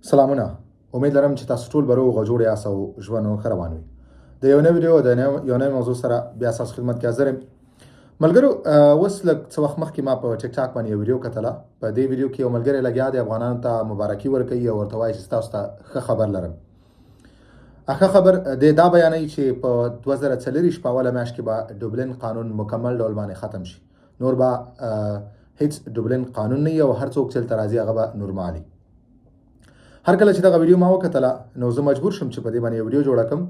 سلامونه. امید لرم چې تاسو ټول به روغ او جوړ یاست او ژوند مو ښه روان وي. د یو نوې ویډیو د یو نوې موضوع سره بیا ستاسو خدمت کې حاضر یم. ملګرو، اوس لږ څه وخت مخکې ما په ټیک ټاک باندې یو ویډیو کتله. په دې ویډیو کې یو ملګری لګیا دی افغانانو ته مبارکي ورکوي او ورته وایي چې تاسو ته ښه خبر لرم. ښه خبر دی دا بیانوي چې په 2040 په اوله میاشت کې به ډوبلن قانون مکمل ډول باندې ختم شي. نور به هیڅ ډوبلن قانون نه وي او هر څوک چې هلته راځي هغه به نورمالي. هر کله چې دغه ویډیو ما وکتله نو زه مجبور شم چې په دې باندې یو ویډیو جوړه کړم.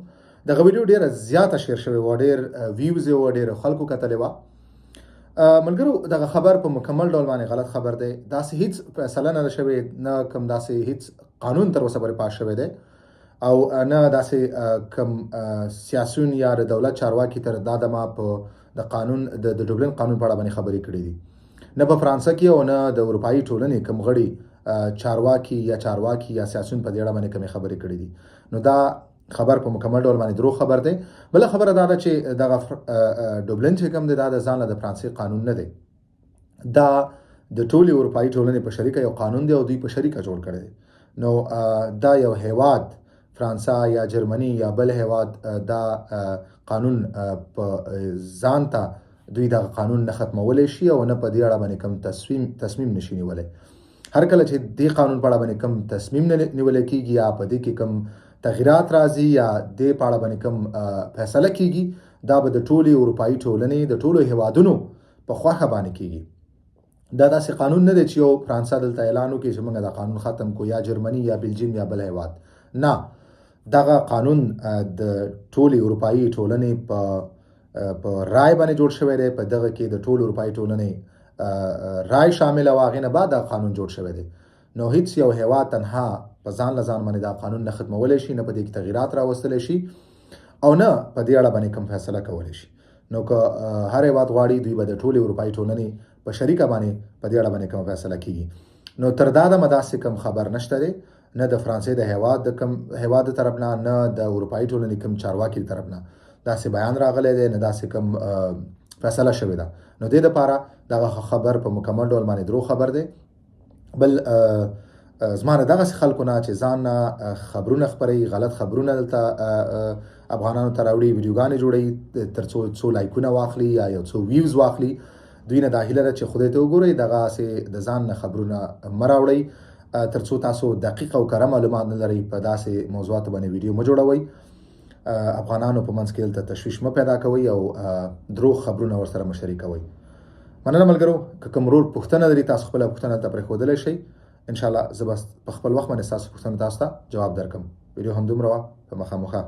دغه ویډیو ډیره زیاته شیر شوې وه، ډېر ویوز یې وه، ډېرو خلکو کتلې وه. ملګرو، دغه خبر په مکمل ډول باندې غلط خبر دی. داسې هیڅ فیصله نه ده شوې، نه کوم داسې هیڅ قانون تر اوسه پورې پاس شوی دی او نه داسې کوم سیاسیون یا د دولت چارواکي تر دا دمه په د قانون د ډوبلن قانون په اړه باندې خبرې کړې دي. نه په فرانسه کې او نه د اروپایي ټولنې کوم غړي چارواکي یا سیاسیون په دې اړه باندې کومې خبرې کړې دي. نو دا خبر په مکمل ډول باندې دروغ خبر دی. بله خبره دا ده چې دغه ډوبلن چې کوم دی دا د ځان له د فرانسې قانون نه دی، دا د ټولې اروپایي ټولنې په شریکه یو قانون دی او دوی په شریکه جوړ کړی دی. نو دا یو هیواد فرانسه یا جرمني یا بل هیواد دا قانون په ځان ته دوی دغه قانون نه ختمولی شي او نه په دې اړه باندې کوم تصمیم نشي نیولی. هر کله چې دې قانون په اړه باندې کوم تصمیم نیول کېږي یا په دې کې کوم تغییرات راځي یا دې په اړه باندې کوم فیصله کېږي، دا به د ټولې اروپایي ټولنې د ټولو هیوادونو په خوښه باندې کېږي. دا داسې قانون نه دی چې یو فرانسه دلته اعلان وکړي چې موږ دا قانون ختم کړو، یا جرمني یا بلجیم یا بل هیواد. نه، دغه قانون د ټولې اروپایي ټولنې په رای باندې جوړ شوی دی. په دغه کې د ټولو اروپایي ټولنې رای شامل او هغې نه بعد دا قانون جوړ شوی دی. نو هیڅ یو هیواد تنها په ځان له ځان باندې دا قانون نه ختمولی شي، نه په دې کې تغییرات راوستلی شي او نه په دې اړه باندې کوم فیصله کولی شي. نو که هر هیواد غواړي دوی به د ټولې اروپایي ټولنې په شریکه باندې په دې اړه باندې کوم فیصله کېږي. نو تر دا دمه داسې کوم خبر نشته دی، نه د فرانسې د هیواد د طرف نه، نه د اروپایي ټولنې کوم چارواکي د طرف نه داسې بیان راغلی دی، نه داسې کوم فیصله شوې ده. نو دې دپاره دغه خبر په مکمل ډول باندې دروغ خبر دی. بل زما نه دغسې خلکو نه چې ځان نه خبرونه خپروي، غلط خبرونه دلته افغانانو ته راوړي، ویډیوګانې جوړوي تر څو لایکونه واخلي یا یو څو ویوز واخلي. دوی نه دا هیله ده چې خدای ته وګورئ، دغسې د ځان نه خبرونه مه راوړئ تر څو تاسو دقیق او کره معلومات نه لرئ. په داسې موضوعاتو باندې ویډیو مه جوړوئ. افغانانو په منځ کې دلته تشویش مه پیدا کوئ او دروغ خبرونه ورسره مه شریکوئ. مننه ملګرو. که کوم ورور پوښتنه لري تاسو خپله پوښتنه ته پرېښودلی شئ. انشاءالله زه به په خپل وخت باندې ستاسو پوښتنو تاسو ته جواب درکړم. ویډیو همدومره وه. په مخامخه